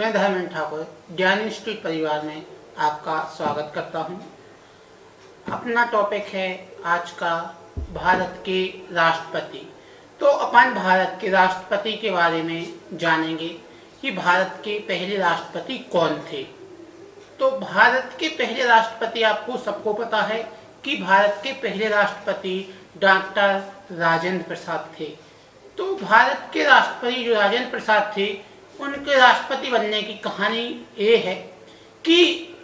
मैं धर्मेंद्र ठाकुर ज्ञान इंस्टीट्यूट परिवार में आपका स्वागत करता हूं। अपना टॉपिक है आज का भारत के राष्ट्रपति। तो अपन भारत के राष्ट्रपति के बारे में जानेंगे कि भारत के पहले राष्ट्रपति कौन थे। तो भारत के पहले राष्ट्रपति आपको सबको पता है कि भारत के पहले राष्ट्रपति डॉक्टर राजेंद्र प्रसाद थे। तो भारत के राष्ट्रपति जो राजेंद्र प्रसाद थे, उनके राष्ट्रपति बनने की कहानी ये है कि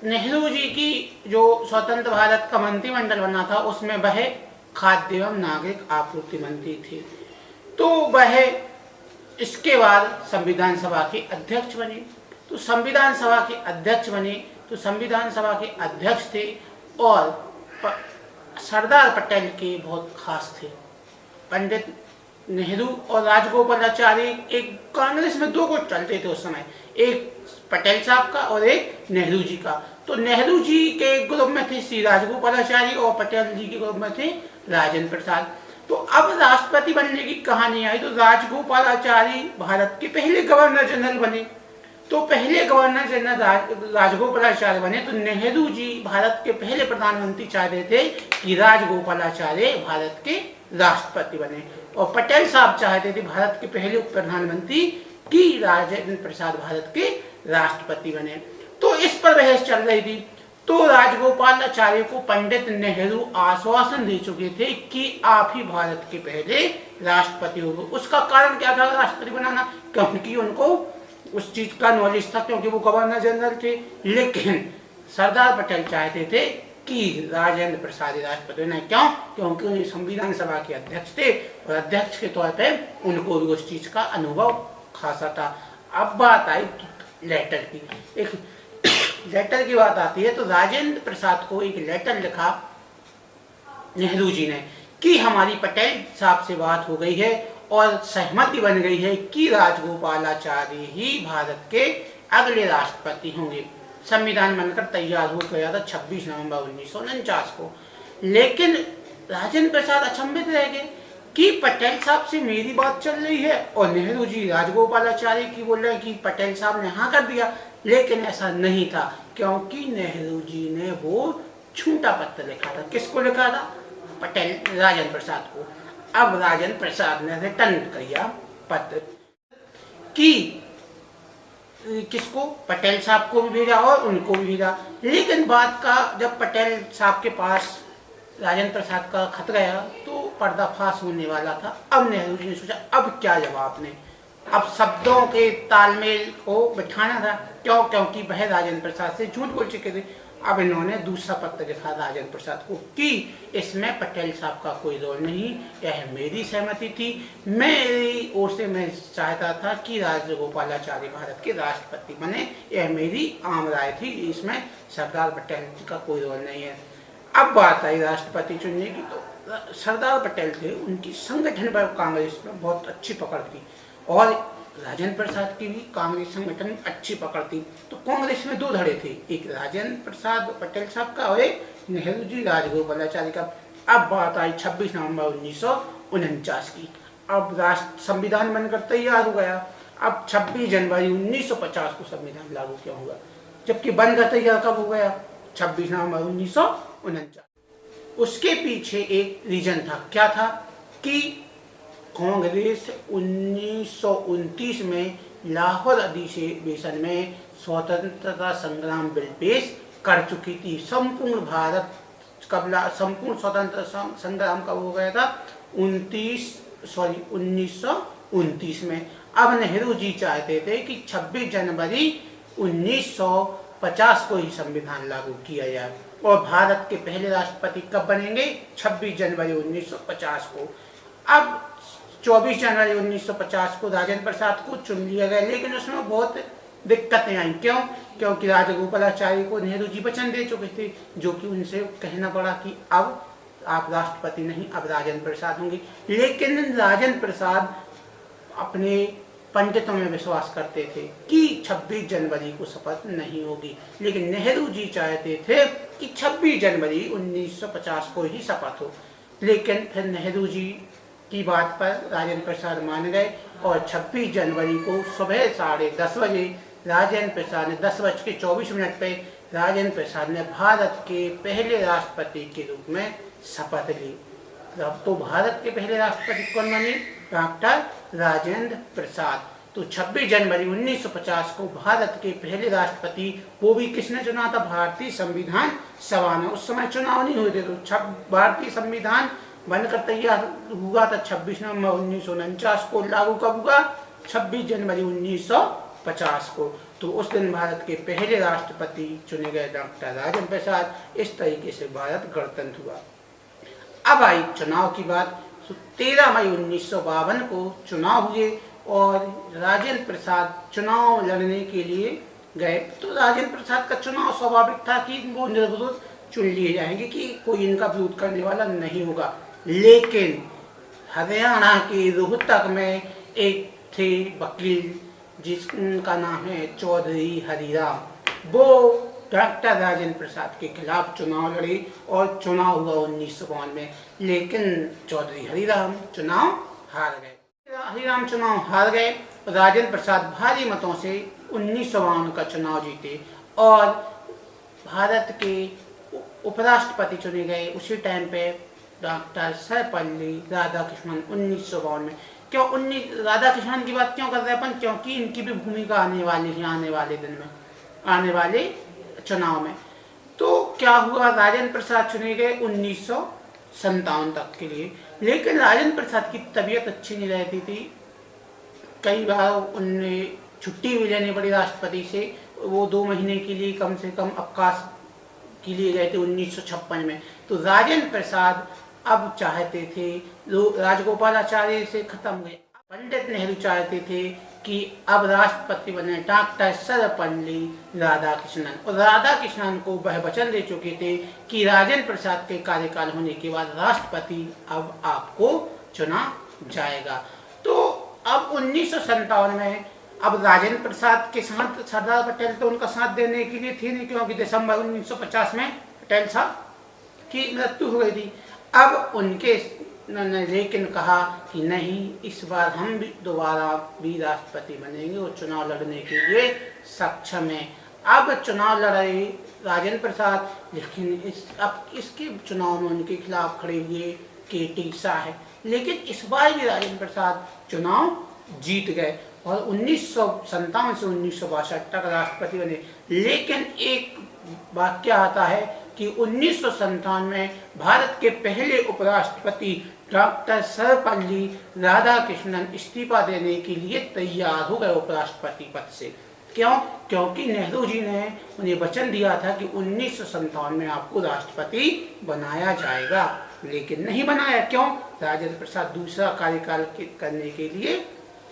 नेहरू जी की जो स्वतंत्र भारत का मंत्रिमंडल बना था, उसमें वह खाद्य एवं नागरिक आपूर्ति मंत्री थे। तो वह इसके बाद संविधान सभा के अध्यक्ष बने। तो संविधान सभा के अध्यक्ष बने तो संविधान सभा के अध्यक्ष थे और सरदार पटेल के बहुत खास थे। पंडित नेहरू और राजगोपालाचारी एक कांग्रेस में दो गुट चलते थे उस समय, एक पटेल साहब का और एक नेहरू जी का। तो नेहरू जी के ग्रुप में थे श्री राजगोपालाचारी और पटेल जी के ग्रुप में थे राजेंद्र प्रसाद। तो अब राष्ट्रपति बनने की कहानी आई तो राजगोपालाचारी भारत के पहले गवर्नर जनरल बने। तो पहले गवर्नर जनरल राजगोपालाचारी बने तो नेहरू जी भारत के पहले प्रधानमंत्री चाहते थे कि राजगोपालाचारी भारत के राष्ट्रपति बने और पटेल साहब चाहते थे भारत के पहले उप प्रधानमंत्री कि राजेंद्र प्रसाद भारत के राष्ट्रपति बने। तो इस पर बहस चल रही थी। तो राजगोपालाचारी को पंडित नेहरू आश्वासन दे चुके थे कि आप ही भारत के पहले राष्ट्रपति होंगे। उसका कारण क्या था राष्ट्रपति बनाना? क्योंकि उनको उस चीज का नॉलेज था, क्योंकि वो गवर्नर जनरल थे। लेकिन सरदार पटेल चाहते थे कि राजेंद्र प्रसाद राष्ट्रपति बने। क्यों? क्योंकि उन्हें संविधान सभा के अध्यक्ष थे और अध्यक्ष के तौर पे उनको भी उस चीज का अनुभव खासा था। अब बात आई लेटर की। एक लेटर की बात आती है तो राजेंद्र प्रसाद को एक लेटर लिखा नेहरू जी ने कि हमारी पटेल साहब से बात हो गई है और सहमति बन गई है कि राजगोपालाचारी ही भारत के अगले राष्ट्रपति होंगे। संविधान बनकर तैयार हो गया था 26 नवंबर 1949 को। लेकिन राजेंद्र प्रसाद अचंभित रह गए कि पटेल साहब से मेरी बात चल रही है और नेहरू जी राजगोपालाचारी की बोल रहे हैं कि पटेल साहब ने हाँ कर दिया। लेकिन ऐसा नहीं था, क्योंकि नेहरू जी ने वो झूठा पत्र लिखा था। किसको लिखा था? पटेल राजेंद्र प्रसाद को। अब राजेंद्र प्रसाद ने रिटर्न किया पत्र कि किसको? पटेल साहब को भी भेजा और उनको भी भेजा। लेकिन बात का जब पटेल साहब के पास राजेंद्र प्रसाद का खत गया तो पर्दाफाश होने वाला था। अब नेहरू जी ने सोचा अब क्या जवाब दें। अब शब्दों के तालमेल को बिठाना था। क्यों? क्योंकि वह राजेंद्र प्रसाद से झूठ बोल चुके थे। अब इन्होंने दूसरा पत्र लिखा राजेंद्र प्रसाद को कि इसमें पटेल साहब का कोई रोल नहीं, यह मेरी सहमति थी। मेरी ओर से मैं चाहता था कि राजगोपालाचारी भारत के राष्ट्रपति बने, यह मेरी आम राय थी, इसमें सरदार पटेल का कोई रोल नहीं है। अब बात आई राष्ट्रपति चुनने की तो सरदार पटेल थे, उनकी संगठन पर कांग्रेस में बहुत अच्छी पकड़ थी और राजेंद्र प्रसाद की भी कांग्रेस संगठन में अच्छी पकड़ थी। तो कांग्रेस में दो धड़े थे, एक राजेंद्र प्रसाद पटेल साहब का और एक नेहरू जी राजगोपालाचारी का। अब बात आई 26 नवंबर 1949 की। अब राष्ट्र संविधान बनकर तैयार हो गया। अब 26 जनवरी 1950 को संविधान लागू किया होगा, जबकि बनकर तैयार कब हो गया? 26 नवंबर 1949। उसके पीछे एक रीजन था। क्या था? कि कांग्रेस 1929 में लाहौर अधिवेशन में स्वतंत्रता संग्राम बिल पेश कर चुकी थी। संपूर्ण स्वतंत्रता संग्राम कब हो गया था? 1929 में। अब नेहरू जी चाहते थे कि 26 जनवरी 1950 को ही संविधान लागू किया जाए और भारत के पहले राष्ट्रपति कब बनेंगे? 26 जनवरी 1950 को। अब 24 जनवरी 1950 को राजेंद्र प्रसाद को चुन लिया गया, लेकिन उसमें बहुत दिक्कतें आई। क्यों? क्योंकि राजगोपालाचारी को नेहरू जी वचन दे चुके थे, जो कि उनसे कहना पड़ा कि अब आप राष्ट्रपति नहीं, अब राजेंद्र प्रसाद होंगे। लेकिन राजेंद्र प्रसाद अपने पंडितों में विश्वास करते थे कि 26 जनवरी को शपथ नहीं होगी। लेकिन नेहरू जी चाहते थे कि 26 जनवरी 1950 को ही शपथ हो। लेकिन फिर नेहरू जी की बात पर राजेंद्र प्रसाद मान गए और 26 जनवरी को सुबह 10:30 बजे राजेंद्र प्रसाद ने 10:24 पे राजेंद्र प्रसाद ने भारत के पहले राष्ट्रपति के रूप में शपथ ली। अब तो भारत के पहले राष्ट्रपति कौन बने? डॉक्टर राजेंद्र प्रसाद। तो 26 जनवरी 1950 को भारत के पहले राष्ट्रपति, वो भी किसने चुना था? भारतीय संविधान सभा ने। उस समय चुनाव नहीं हुए थे, तो भारतीय संविधान बनकर तैयार हुआ था 26 नवंबर 1949 को। लागू कब हुआ? 26 जनवरी 1950 को। तो उस दिन भारत के पहले राष्ट्रपति चुने गए डॉक्टर राजेंद्र प्रसाद। इस तरीके से भारत गणतंत्र हुआ। अब आई चुनाव की बात। 13 मई 1952 को चुनाव हुए और राजेंद्र प्रसाद चुनाव लड़ने के लिए गए। तो राजेंद्र प्रसाद का चुनाव स्वाभाविक था कि वो निर्विरोध चुन लिए जाएंगे, कि कोई इनका विरोध करने वाला नहीं होगा। लेकिन हरियाणा के रोहतक में एक थे वकील जिसका नाम है चौधरी हरिराम, वो डॉक्टर राजेंद्र प्रसाद के खिलाफ चुनाव लड़े और चुनाव हुआ 1952 में। लेकिन चौधरी हरिराम चुनाव हार गए। हरिराम चुनाव हार गए। राजेंद्र प्रसाद भारी मतों से 1952 का चुनाव जीते और भारत के उपराष्ट्रपति चुने गए। उसी टाइम पे डॉक्टर सर्वपल्ली राधाकृष्णन 1952 में। क्यों राधाकृष्णन की बात क्यों कर रहे हैं अपन? क्योंकि इनकी भी भूमिका आने वाली है आने वाले दिन में, आने वाले चुनाव में। तो क्या हुआ? राजेंद्र प्रसाद चुने गए 1957 तक के लिए। लेकिन राजेंद्र प्रसाद की तबीयत अच्छी नहीं रहती थी। कई बार उन्हें छुट्टी भी लेनी पड़ी राष्ट्रपति से। वो 2 महीने के लिए कम से कम अवकाश के लिए गए थे 1956 में। तो राजेंद्र प्रसाद अब चाहते थे, राजगोपालाचार्य से खत्म हुए, पंडित नेहरू चाहते थे कि अब राष्ट्रपति बने डॉक्टर सर्वपल्ली राधाकृष्णन। और राधाकृष्णन को वह वचन दे चुके थे कि राजेंद्र प्रसाद के कार्यकाल होने के बाद राष्ट्रपति अब आपको चुना जाएगा। तो अब 1957 में अब राजेंद्र प्रसाद के साथ सरदार पटेल तो उनका साथ देने के लिए थे नहीं, क्योंकि दिसंबर 1950 में पटेल साहब की मृत्यु हो गई थी। अब उनके लेकिन कहा कि नहीं, इस बार हम भी दोबारा भी राष्ट्रपति बनेंगे और चुनाव लड़ने के लिए सक्षम है। अब चुनाव लड़े राजेंद्र प्रसाद, लेकिन इसके चुनाव में उनके खिलाफ खड़े हुए के.टी. शाह है। लेकिन इस बार भी राजेंद्र प्रसाद चुनाव जीत गए और 1957 से 1962 तक राष्ट्रपति बने। लेकिन एक वाक्य आता है कि 1957 में भारत के पहले उपराष्ट्रपति डॉक्टर सर्वपल्ली राधाकृष्णन इस्तीफा देने के लिए तैयार हो गए उपराष्ट्रपति पद से। क्यों? क्योंकि नेहरू जी ने उन्हें वचन दिया था कि 1957 में आपको राष्ट्रपति बनाया जाएगा, लेकिन नहीं बनाया। क्यों? राजेंद्र प्रसाद दूसरा कार्यकाल करने के लिए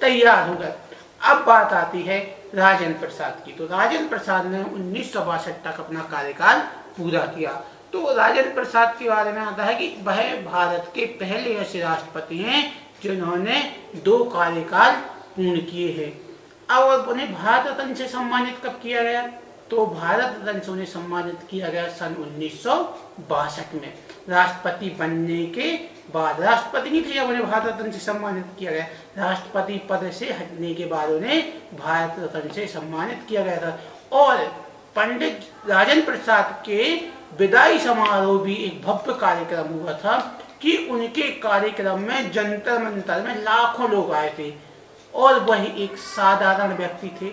तैयार हो गए। अब बात आती है राजेंद्र प्रसाद की। तो राजेंद्र प्रसाद ने 1962 तक अपना कार्यकाल पूरा किया। तो राजेंद्र प्रसाद के बारे में आता है कि वह भारत के पहले ऐसे राष्ट्रपति हैं जिन्होंने 2 कार्यकाल पूर्ण किए हैं। अब उन्हें भारत रत्न से सम्मानित कब किया गया? तो भारत रत्न से उन्हें सम्मानित किया गया सन 1962 में। राष्ट्रपति बनने के बाद, राष्ट्रपति नहीं थे जब उन्हें भारत रत्न से सम्मानित किया गया, राष्ट्रपति पद से हटने के बाद उन्हें भारत रत्न से सम्मानित किया गया था। और पंडित राजेंद्र प्रसाद के विदाई समारोह भी एक भव्य कार्यक्रम हुआ था कि उनके कार्यक्रम में जंतर मंतर में लाखों लोग आए थे और वही एक साधारण व्यक्ति थे।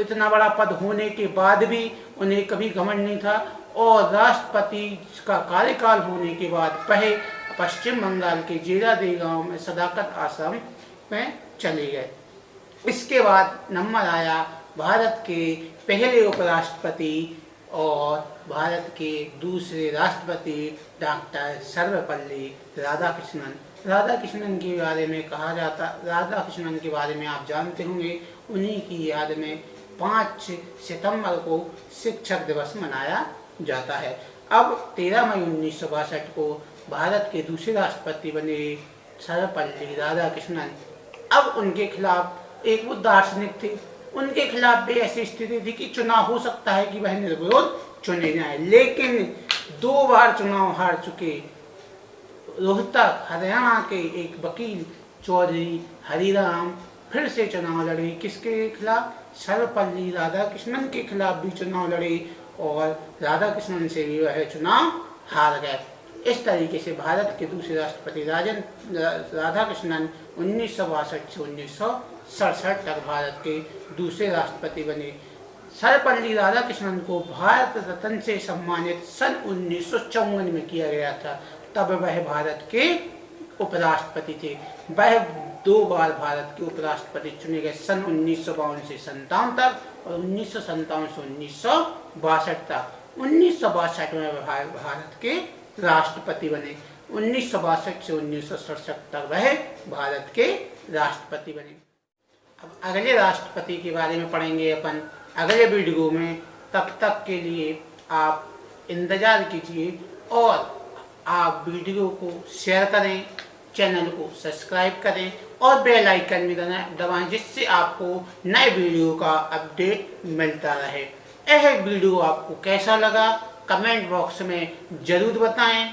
इतना बड़ा पद होने के बाद भी उन्हें कभी घमंड नहीं था और राष्ट्रपति का कार्यकाल होने के बाद वह पश्चिम बंगाल के जेरादेव गांव में सदाकत आश्रम में चले गए। इसके बाद नंबर आया भारत के पहले उपराष्ट्रपति और भारत के दूसरे राष्ट्रपति डॉक्टर सर्वपल्ली राधाकृष्णन। राधाकृष्णन के बारे में कहा जाता, राधाकृष्णन के बारे में आप जानते होंगे, उन्हीं की याद में 5 सितंबर को शिक्षक दिवस मनाया जाता है। अब 13 मई 1962 को भारत के दूसरे राष्ट्रपति बने सर्वपल्ली राधाकृष्णन। अब उनके खिलाफ एक वो दार्शनिक थे, उनके खिलाफ भी ऐसी स्थिति थी कि चुनाव हो सकता है कि वह निर्विरोध चुने जाए, लेकिन 2 बार चुनाव हार चुके रोहतक हरियाणा के एक वकील चौधरी हरिराम फिर से चुनाव लड़े। किसके खिलाफ? सर्वपल्ली राधाकृष्णन के खिलाफ भी चुनाव लड़े और राधाकृष्णन से भी वह चुनाव हार गए। इस तरीके से भारत के दूसरे राष्ट्रपति राधाकृष्णन 1962 से 1967 तक भारत के दूसरे राष्ट्रपति बने। सर्वपल्ली राधाकृष्णन को भारत रत्न से सम्मानित सन 1954 में किया गया था। तब वह भारत के उपराष्ट्रपति थे। वह 2 बार भारत के उपराष्ट्रपति चुने गए, सन 1952 से 57 तक और 1957 से 1962 तक। 1962 में वह भारत के राष्ट्रपति बने। 1962 से 1967 तक वह भारत के राष्ट्रपति बने। अब अगले राष्ट्रपति के बारे में पढ़ेंगे अपन अगले वीडियो में। तब तक के लिए आप इंतजार कीजिए और आप वीडियो को शेयर करें, चैनल को सब्सक्राइब करें और बेल आइकन भी दबाएं, जिससे आपको नए वीडियो का अपडेट मिलता रहे। यह वीडियो आपको कैसा लगा कमेंट बॉक्स में जरूर बताएं।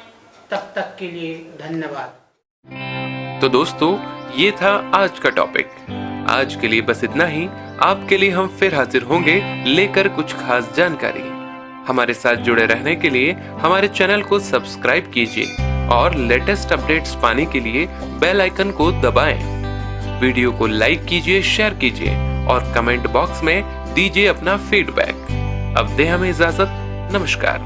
तब तक के लिए धन्यवाद। तो दोस्तों, ये था आज का टॉपिक। आज के लिए बस इतना ही। आपके लिए हम फिर हाजिर होंगे लेकर कुछ खास जानकारी। हमारे साथ जुड़े रहने के लिए हमारे चैनल को सब्सक्राइब कीजिए और लेटेस्ट अपडेट्स पाने के लिए बेल आइकन को दबाएं। वीडियो को लाइक कीजिए, शेयर कीजिए और कमेंट बॉक्स में दीजिए अपना फीडबैक। अब दें हमें इजाजत। नमस्कार।